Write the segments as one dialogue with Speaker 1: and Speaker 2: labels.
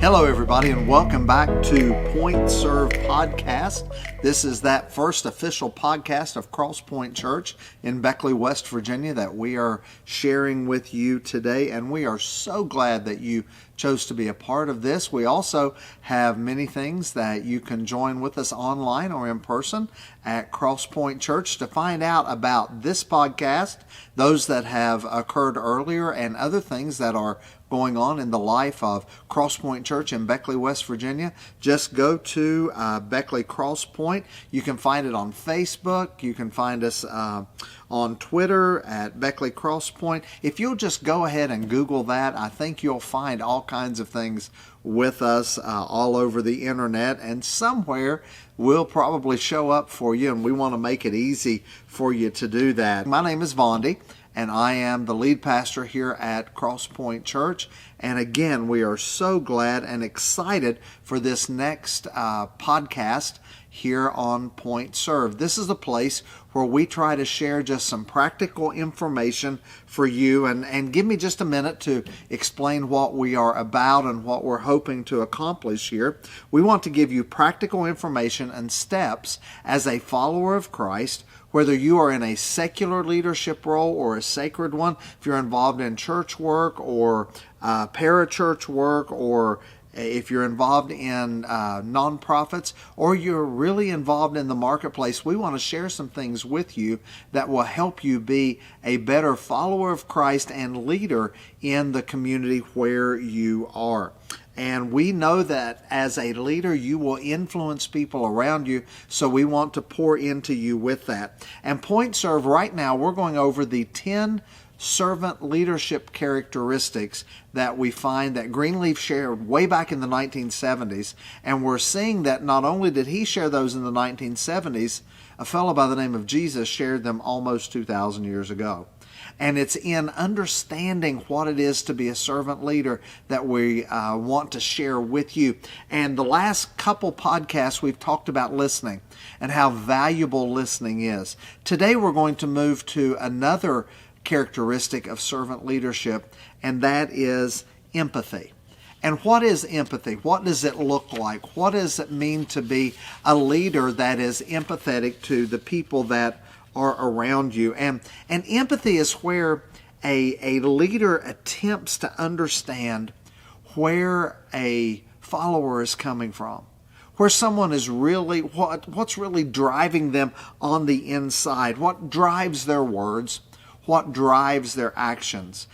Speaker 1: Hello, everybody, and welcome back to Point Serve Podcast. This is that first official podcast of Cross Point Church in Beckley, West Virginia that we are sharing with you today, and we are so glad that you chose to be a part of this. We also have many things that you can join with us online or in person at Cross Point Church to find out about this podcast, those that have occurred earlier, and other things that are going on in the life of Cross Point Church in Beckley, West Virginia. Just go to Beckley Cross Point. You can find it on Facebook. You can find us on Twitter at Beckley Cross Point. If you'll just go ahead and Google that, I think you'll find all kinds of things with us all over the internet, and somewhere we'll probably show up for you, and we want to make it easy for you to do that. My name is Vondi, and I am the lead pastor here at Cross Point Church. And again, we are so glad and excited for this next podcast here on Point Serve. This is a place where we try to share just some practical information for you. And give me just a minute to explain what we are about and what we're hoping to accomplish here. We want to give you practical information and steps as a follower of Christ, whether you are in a secular leadership role or a sacred one, if you're involved in church work or parachurch work, or if you're involved in nonprofits, or you're really involved in the marketplace, we want to share some things with you that will help you be a better follower of Christ and leader in the community where you are. And we know that as a leader, you will influence people around you, so we want to pour into you with that. And Point Serve, right now, we're going over the 10 servant leadership characteristics that we find that Greenleaf shared way back in the 1970s. And we're seeing that not only did he share those in the 1970s, a fellow by the name of Jesus shared them almost 2,000 years ago. And it's in understanding what it is to be a servant leader that we want to share with you. And the last couple podcasts, we've talked about listening and how valuable listening is. Today, we're going to move to another characteristic of servant leadership, and that is empathy. And what is empathy? What does it look like? What does it mean to be a leader that is empathetic to the people that are around you? And empathy is where a leader attempts to understand where a follower is coming from, where someone is really, what's really driving them on the inside, what drives their words, what drives their actions.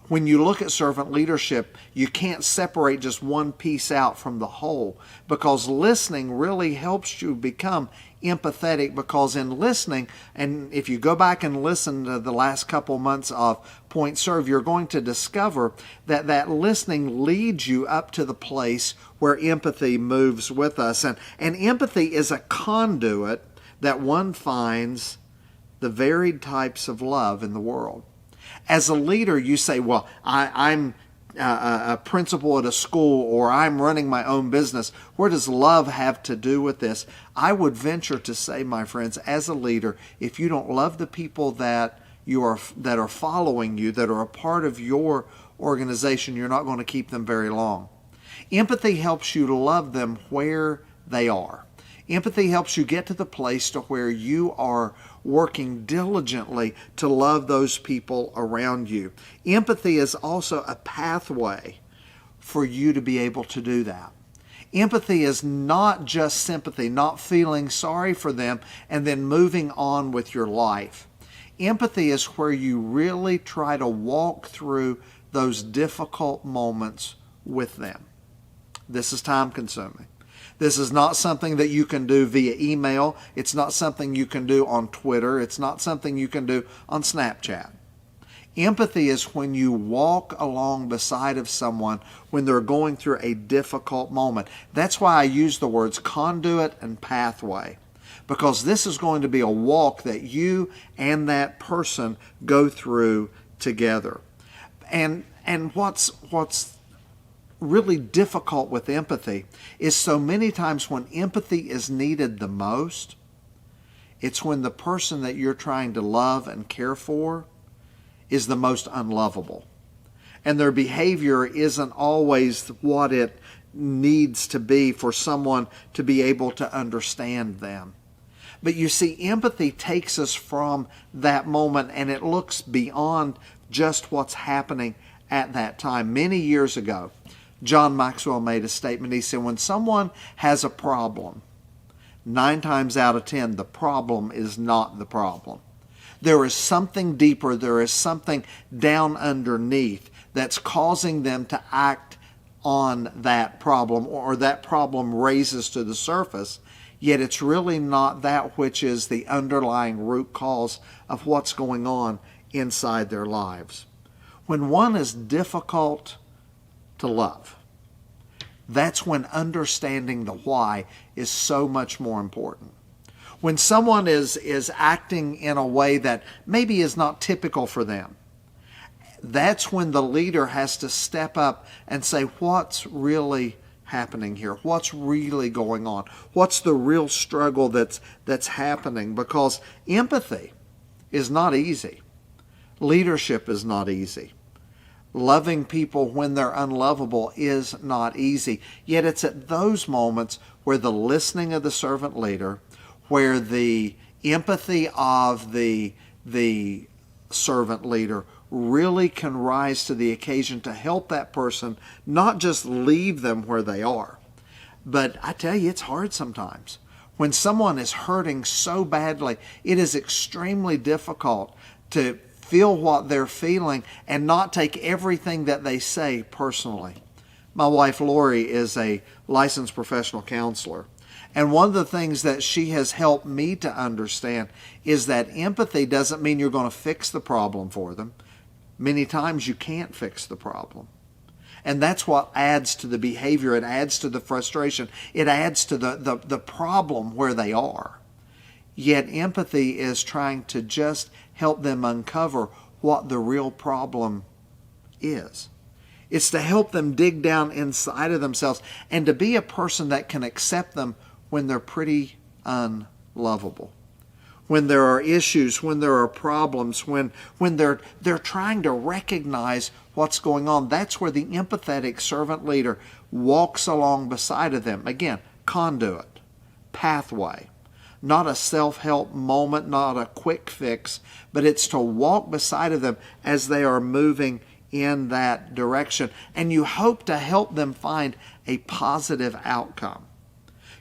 Speaker 1: When you look at servant leadership, you can't separate just one piece out from the whole, because listening really helps you become empathetic, because in listening, and if you go back and listen to the last couple months of Point Serve, you're going to discover that listening leads you up to the place where empathy moves with us. And empathy is a conduit that one finds the varied types of love in the world. As a leader, you say, well, I'm a principal at a school, or I'm running my own business. Where does love have to do with this? I would venture to say, my friends, as a leader, if you don't love the people that are following you, that are a part of your organization, you're not going to keep them very long. Empathy helps you to love them where they are. Empathy helps you get to the place to where you are working diligently to love those people around you. Empathy is also a pathway for you to be able to do that. Empathy is not just sympathy, not feeling sorry for them and then moving on with your life. Empathy is where you really try to walk through those difficult moments with them. This is time consuming. This is not something that you can do via email. It's not something you can do on Twitter. It's not something you can do on Snapchat. Empathy is when you walk along beside of someone when they're going through a difficult moment. That's why I use the words conduit and pathway, because this is going to be a walk that you and that person go through together. And what's really difficult with empathy is so many times when empathy is needed the most, it's when the person that you're trying to love and care for is the most unlovable. And their behavior isn't always what it needs to be for someone to be able to understand them. But you see, empathy takes us from that moment, and it looks beyond just what's happening at that time. Many years ago, John Maxwell made a statement. He said, when someone has a problem, 9 times out of 10, the problem is not the problem. There is something deeper. There is something down underneath that's causing them to act on that problem, or that problem raises to the surface, yet it's really not that which is the underlying root cause of what's going on inside their lives. When one is difficult to love, that's when understanding the why is so much more important. When someone is acting in a way that maybe is not typical for them, that's when the leader has to step up and say, what's really happening here? What's really going on? What's the real struggle that's happening? Because empathy is not easy. Leadership is not easy. Loving people when they're unlovable is not easy. Yet it's at those moments where the listening of the servant leader, where the empathy of the servant leader really can rise to the occasion to help that person, not just leave them where they are. But I tell you, it's hard sometimes. When someone is hurting so badly, it is extremely difficult to feel what they're feeling and not take everything that they say personally. My wife Lori is a licensed professional counselor. And one of the things that she has helped me to understand is that empathy doesn't mean you're going to fix the problem for them. Many times you can't fix the problem. And that's what adds to the behavior. It adds to the frustration. It adds to the problem where they are. Yet empathy is trying to just help them uncover what the real problem is. It's to help them dig down inside of themselves and to be a person that can accept them when they're pretty unlovable. When there are issues, when there are problems, when they're trying to recognize what's going on. That's where the empathetic servant leader walks along beside of them. Again, conduit, pathway. Not a self-help moment, not a quick fix, but it's to walk beside of them as they are moving in that direction. And you hope to help them find a positive outcome.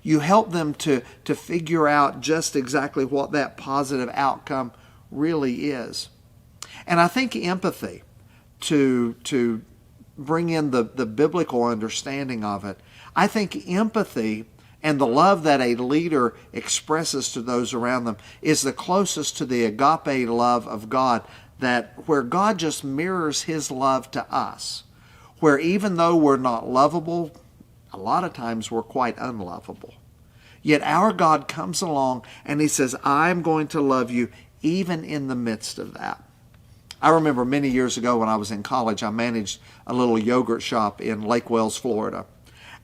Speaker 1: You help them to figure out just exactly what that positive outcome really is. And I think empathy, to bring in the biblical understanding of it, I think empathy and the love that a leader expresses to those around them is the closest to the agape love of God, that where God just mirrors His love to us, where even though we're not lovable, a lot of times we're quite unlovable. Yet our God comes along and He says, I'm going to love you even in the midst of that. I remember many years ago when I was in college, I managed a little yogurt shop in Lake Wales, Florida.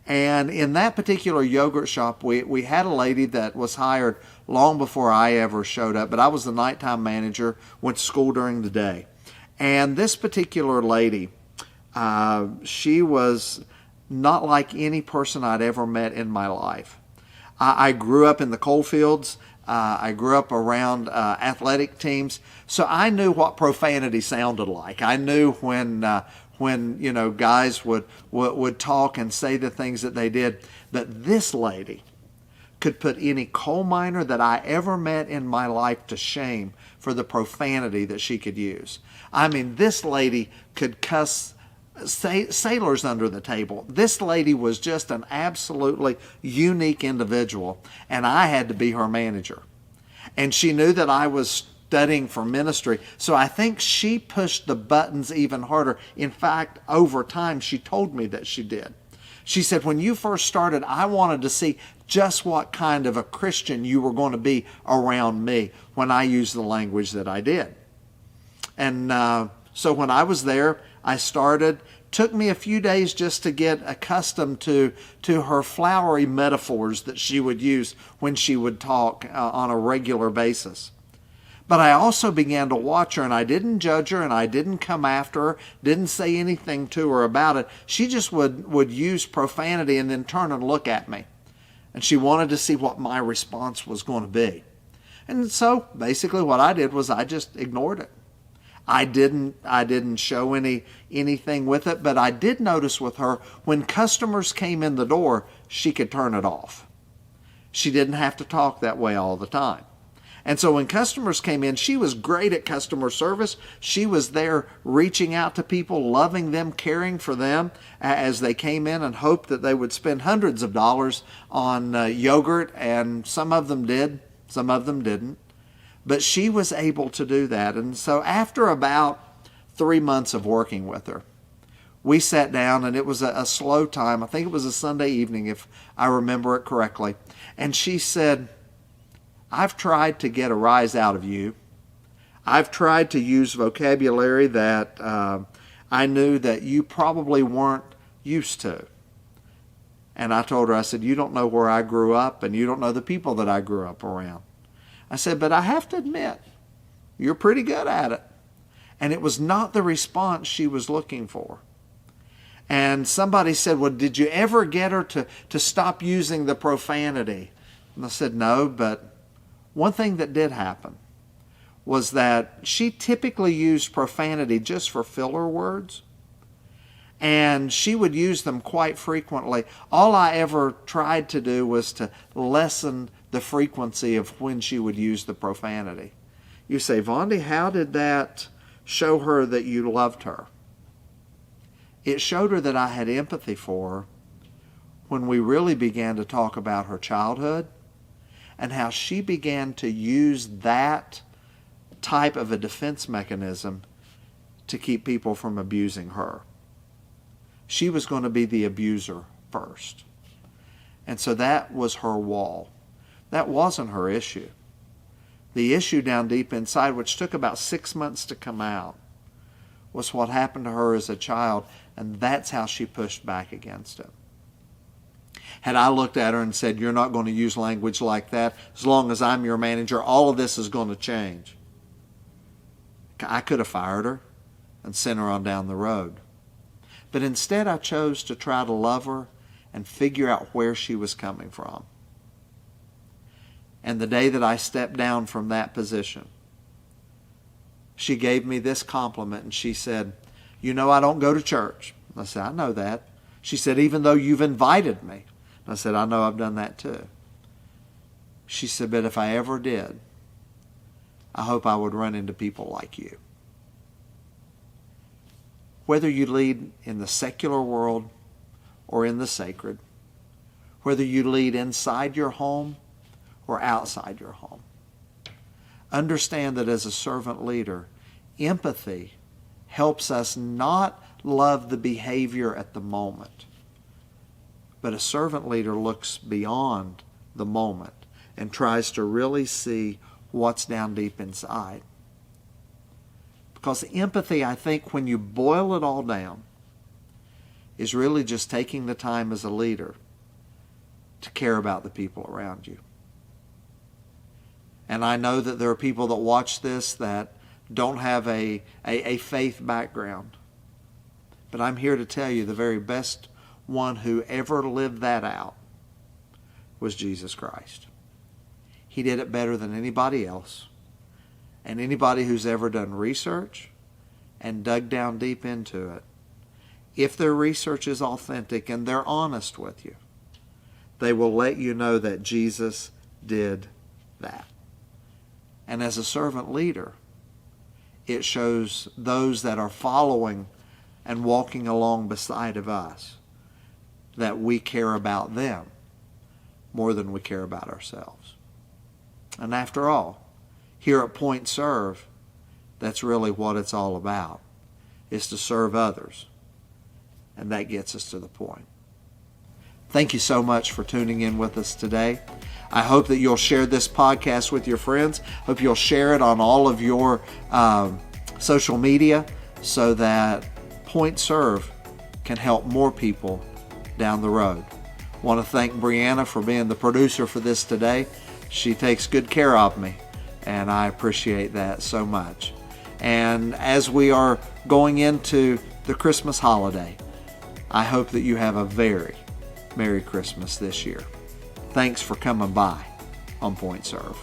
Speaker 1: And in that particular yogurt shop, we had a lady that was hired long before I ever showed up, but I was the nighttime manager, went to school during the day. And this particular lady, she was not like any person I'd ever met in my life. I grew up in the coal fields. I grew up around athletic teams, so I knew what profanity sounded like. I knew when guys would talk and say the things that they did. But this lady could put any coal miner that I ever met in my life to shame for the profanity that she could use. I mean, this lady could cuss sailors under the table. This lady was just an absolutely unique individual, and I had to be her manager. And she knew that I was studying for ministry, so I think she pushed the buttons even harder. In fact, over time, she told me that she did. She said, when you first started, I wanted to see just what kind of a Christian you were going to be around me when I used the language that I did. And so when I was there, I started. Took me a few days just to get accustomed to her flowery metaphors that she would use when she would talk on a regular basis. But I also began to watch her, and I didn't judge her, and I didn't come after her, didn't say anything to her about it. She just would use profanity and then turn and look at me. And she wanted to see what my response was going to be. And so basically what I did was I just ignored it. I didn't show anything with it, but I did notice with her, when customers came in the door, she could turn it off. She didn't have to talk that way all the time. And so when customers came in, she was great at customer service. She was there reaching out to people, loving them, caring for them as they came in, and hoped that they would spend hundreds of dollars on yogurt, and some of them did, some of them didn't. But she was able to do that. And so after about 3 months of working with her, we sat down, and it was a slow time. I think it was a Sunday evening, if I remember it correctly. And she said, "I've tried to get a rise out of you. I've tried to use vocabulary that I knew that you probably weren't used to." And I told her, I said, "You don't know where I grew up, and you don't know the people that I grew up around." I said, "But I have to admit, you're pretty good at it." And it was not the response she was looking for. And somebody said, "Well, did you ever get her to stop using the profanity?" And I said, "No, but one thing that did happen was that she typically used profanity just for filler words. And she would use them quite frequently. All I ever tried to do was to lessen the frequency of when she would use the profanity." You say, "Vondi, how did that show her that you loved her?" It showed her that I had empathy for her when we really began to talk about her childhood and how she began to use that type of a defense mechanism to keep people from abusing her. She was going to be the abuser first. And so that was her wall. That wasn't her issue. The issue down deep inside, which took about 6 months to come out, was what happened to her as a child, and that's how she pushed back against it. Had I looked at her and said, "You're not going to use language like that, as long as I'm your manager, all of this is going to change," I could have fired her and sent her on down the road. But instead I chose to try to love her and figure out where she was coming from. And the day that I stepped down from that position, she gave me this compliment, and she said, "You know I don't go to church." I said, "I know that." She said, "Even though you've invited me." I said, "I know, I've done that too." She said, "But if I ever did, I hope I would run into people like you." Whether you lead in the secular world or in the sacred, whether you lead inside your home or outside your home, understand that as a servant leader, empathy helps us not love the behavior at the moment, but a servant leader looks beyond the moment and tries to really see what's down deep inside. Because empathy, I think, when you boil it all down, is really just taking the time as a leader to care about the people around you. And I know that there are people that watch this that don't have a faith background. But I'm here to tell you the very best one who ever lived that out was Jesus Christ. He did it better than anybody else. And anybody who's ever done research and dug down deep into it, if their research is authentic and they're honest with you, they will let you know that Jesus did that. And as a servant leader, it shows those that are following and walking along beside of us that we care about them more than we care about ourselves. And after all, here at Point Serve, that's really what it's all about, is to serve others. And that gets us to the point. Thank you so much for tuning in with us today. I hope that you'll share this podcast with your friends. Hope you'll share it on all of your social media so that Point Serve can help more people down the road. I want to thank Brianna for being the producer for this today. She takes good care of me, and I appreciate that so much. And as we are going into the Christmas holiday, I hope that you have a very Merry Christmas this year. Thanks for coming by on Point Serve.